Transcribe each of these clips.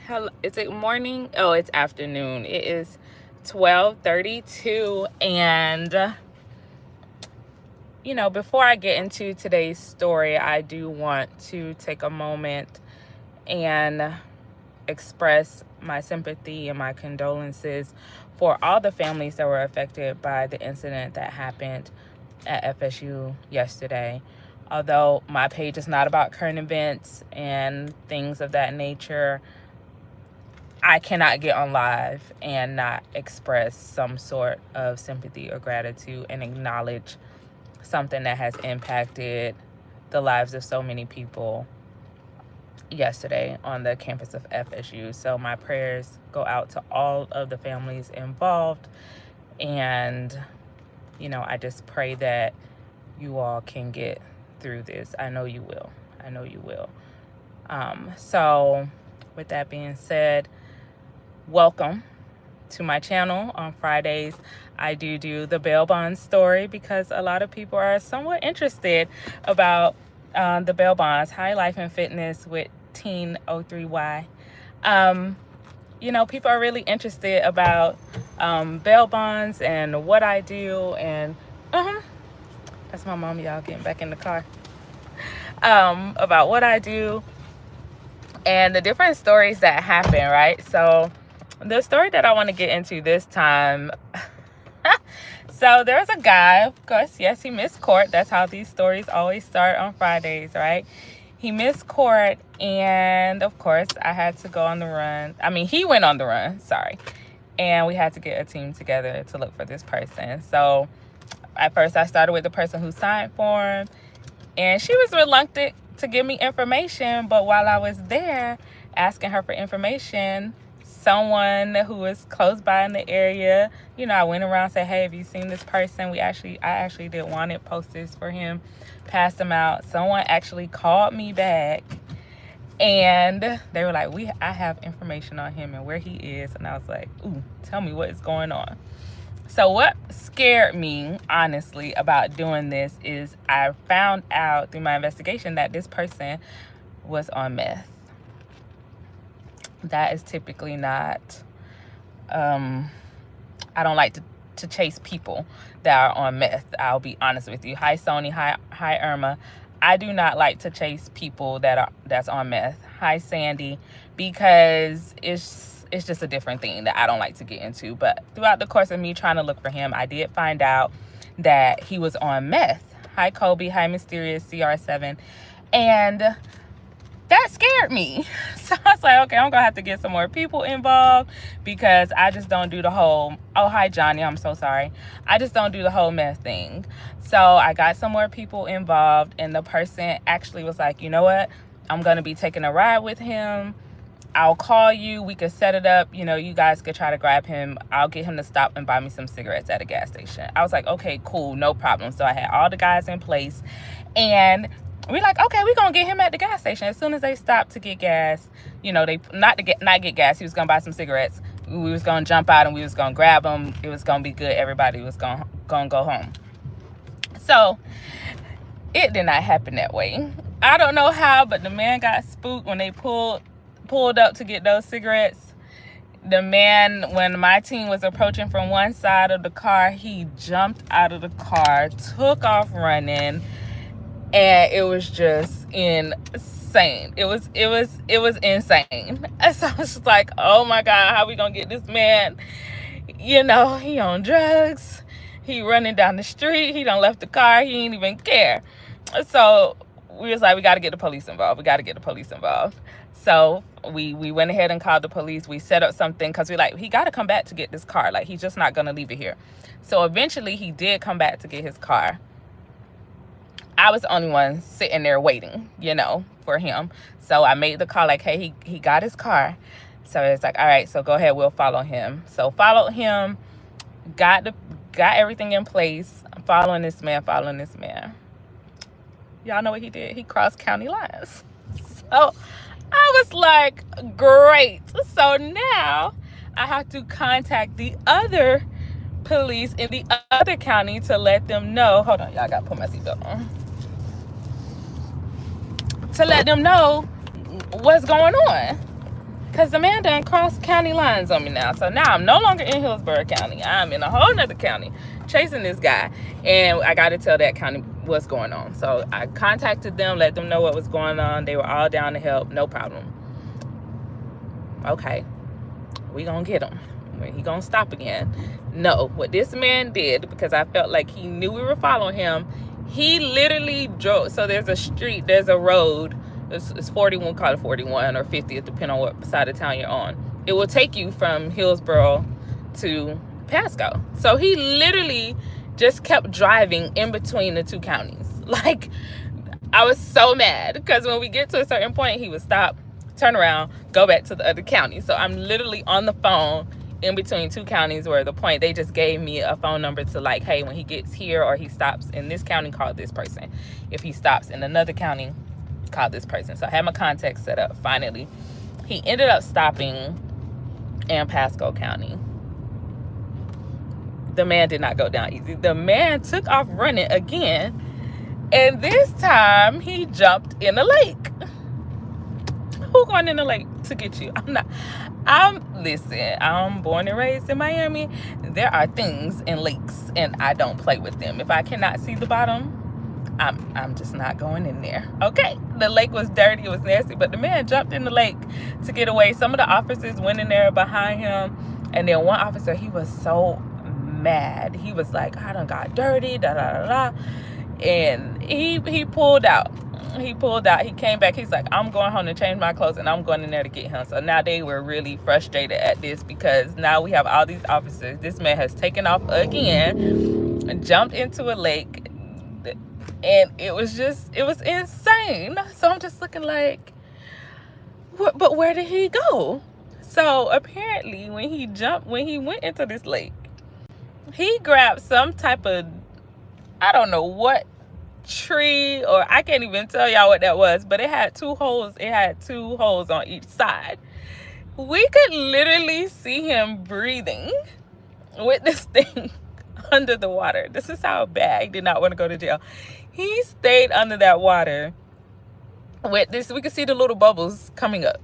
Hello, is it morning? Oh, it's afternoon. It is 12:32, and before I get into today's story, I do want to take a moment and express my sympathy and my condolences for all the families that were affected by the incident that happened at FSU yesterday. Although my page is not about current events and things of that nature, I cannot get on live and not express some sort of sympathy or gratitude and acknowledge something that has impacted the lives of so many people yesterday on the campus of FSU. So my prayers go out to all of the families involved. And, I just pray that you all can get through this. I know you will. I know you will. So with that being said, welcome to my channel. On Fridays, I do the bail bond story because a lot of people are somewhat interested about the bail bonds. Hi, Life and Fitness with Teen 03Y. People are really interested about bail bonds and what I do. And that's my mom, y'all, getting back in the car. About what I do and the different stories that happen, right? So the story that I want to get into this time, so there's a guy, of course, yes, he missed court. That's how these stories always start on Fridays, right? He missed court, and of course, I had to go on the run. I mean, he went on the run, sorry. And we had to get a team together to look for this person. So at first, I started with the person who signed for him, and she was reluctant to give me information. But while I was there asking her for information, someone who was close by in the area, I went around and said, hey, have you seen this person? I actually did wanted posters for him, passed them out. Someone actually called me back, and they were like, I have information on him and where he is. And I was like, ooh, tell me what is going on. So what scared me, honestly, about doing this is I found out through my investigation that this person was on meth. That is typically not, I don't like to chase people that are on meth. I'll be honest with you. Hi, Sony. Hi, Irma. I do not like to chase people that's on meth. Hi, Sandy, because it's just a different thing that I don't like to get into. But throughout the course of me trying to look for him, I did find out that he was on meth. Hi, Kobe. Hi, Mysterious CR7. And that scared me. So I was like, okay, I'm going to have to get some more people involved because I just don't do the whole, oh, hi, Johnny, I'm so sorry. I just don't do the whole meth thing. So I got some more people involved, and the person actually was like, you know what? I'm going to be taking a ride with him. I'll call you. We could set it up. You guys could try to grab him. I'll get him to stop and buy me some cigarettes at a gas station. I was like, okay, cool, no problem. So I had all the guys in place, and we're like, okay, we're gonna get him at the gas station. As soon as they stopped to get gas, they not get gas. He was gonna buy some cigarettes. We was gonna jump out and we was gonna grab him. It was gonna be good. Everybody was gonna go home. So it did not happen that way. I don't know how, but the man got spooked when they pulled up to get those cigarettes. The man, when my team was approaching from one side of the car, he jumped out of the car, took off running. And it was just insane. It was insane. And so I was just like, oh my God, how we gonna get this man? He on drugs. He running down the street. He done left the car. He ain't even care. So we was like, we got to get the police involved. So we went ahead and called the police. We set up something because we like, he got to come back to get this car. Like, he's just not going to leave it here. So eventually he did come back to get his car. I was the only one sitting there waiting, for him. So I made the call like, hey, he got his car. So it's like, all right, so go ahead, we'll follow him. So followed him, got everything in place, following this man. Y'all know what he did? He crossed county lines. So I was like, great. So now I have to contact the other police in the other county to let them know. Hold on, y'all, gotta put my seatbelt on. To let them know what's going on. because the man done crossed county lines on me now. So now I'm no longer in Hillsborough County. I'm in a whole nother county chasing this guy. And I got to tell that county what's going on. So I contacted them, let them know what was going on. They were all down to help. No problem. Okay. We gonna get him. When he gonna stop again? No. What this man did, because I felt like he knew we were following him, he literally drove. So there's a street, there's a road. It's 41, call it 41 or 50, depending on what side of town you're on. It will take you from Hillsborough to Pasco. So he literally just kept driving in between the two counties. Like, I was so mad because when we get to a certain point, he would stop, turn around, go back to the other county. So I'm literally on the phone in between two counties, where the point, they just gave me a phone number to, like, hey, when he gets here or he stops in this county, call this person. If he stops in another county, call this person. So I had my contact set up. Finally, he ended up stopping in Pasco County. The man did not go down easy. The man took off running again, and this time he jumped in the lake. Who going in the lake to get you? Listen, I'm born and raised in Miami. There are things in lakes, and I don't play with them. If I cannot see the bottom, I'm just not going in there. Okay, the lake was dirty, it was nasty, but the man jumped in the lake to get away. Some of the officers went in there behind him, and then one officer, he was so mad. He was like, I done got dirty, da da da da. And he pulled out. He came back. He's like, I'm going home to change my clothes, and I'm going in there to get him. So now they were really frustrated at this, because now we have all these officers. This man has taken off again and jumped into a lake. And it was insane. So I'm just looking like, what, but where did he go? So apparently when he went into this lake, he grabbed some type of, I don't know what tree, or I can't even tell y'all what that was, but it had two holes. It had two holes on each side. We could literally see him breathing with this thing under the water. This is how bad he did not want to go to jail. He stayed under that water with this. We could see the little bubbles coming up.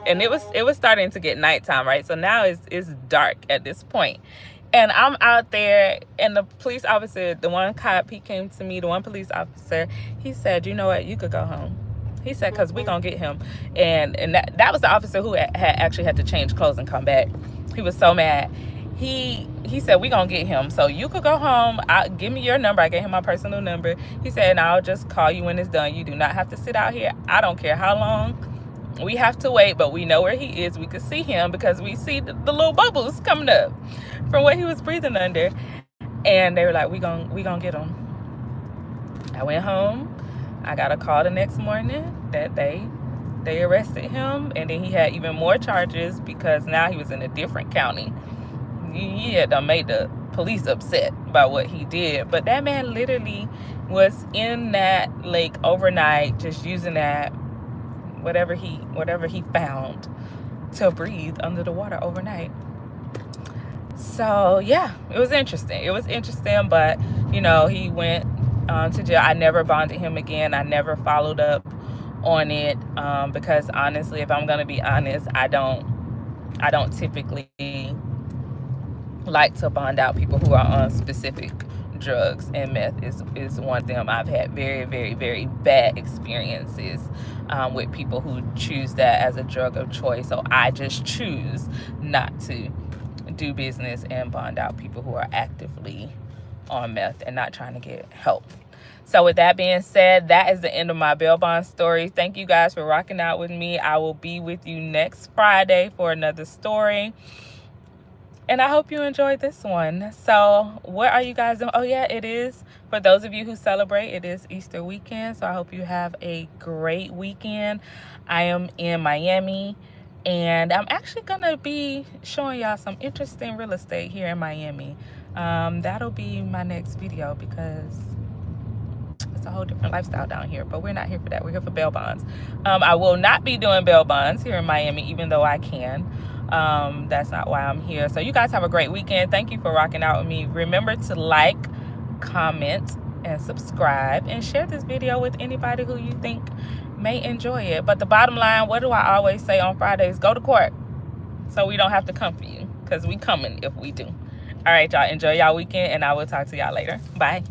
And it was starting to get nighttime, right? So now it's dark at this point. And I'm out there, and the police officer, the one cop, he came to me, the one police officer, he said, you know what, you could go home. He said, because we're going to get him. And that was the officer who had actually had to change clothes and come back. He was so mad. He said, we're going to get him. So you could go home. Give me your number. I gave him my personal number. He said, and I'll just call you when it's done. You do not have to sit out here. I don't care how long we have to wait, but we know where he is. We could see him because we see the little bubbles coming up from what he was breathing under. And they were like, we gonna get him. I went home. I got a call the next morning that they arrested him, and then he had even more charges because now he was in a different county. He had made the police upset by what he did, but that man literally was in that lake overnight, just using that whatever he found to breathe under the water overnight. So yeah, it was interesting, but he went to jail. I never bonded him again. I never followed up on it because honestly, if I'm gonna be honest, I don't typically like to bond out people who are on specific drugs, and meth is one of them. I've had very, very, very bad experiences with people who choose that as a drug of choice. So I just choose not to do business and bond out people who are actively on meth and not trying to get help. So with that being said, that is the end of my bail bond story. Thank you guys for rocking out with me. I will be with you next Friday for another story. And I hope you enjoyed this one. So what are you guys doing? Oh yeah, it is, for those of you who celebrate, it is Easter weekend. So I hope you have a great weekend. I am in Miami, and I'm actually gonna be showing y'all some interesting real estate here in Miami. That'll be my next video because it's a whole different lifestyle down here, but we're not here for that. We're here for bail bonds. I will not be doing bail bonds here in Miami, even though I can. That's not why I'm here. So you guys have a great weekend. Thank you for rocking out with me. Remember to like, comment, and subscribe, and share this video with anybody who you think may enjoy it. But the bottom line, what do I always say on Fridays? Go to court so we don't have to come for you, because we coming if we do. All right, y'all, enjoy y'all weekend, and I will talk to y'all later. Bye.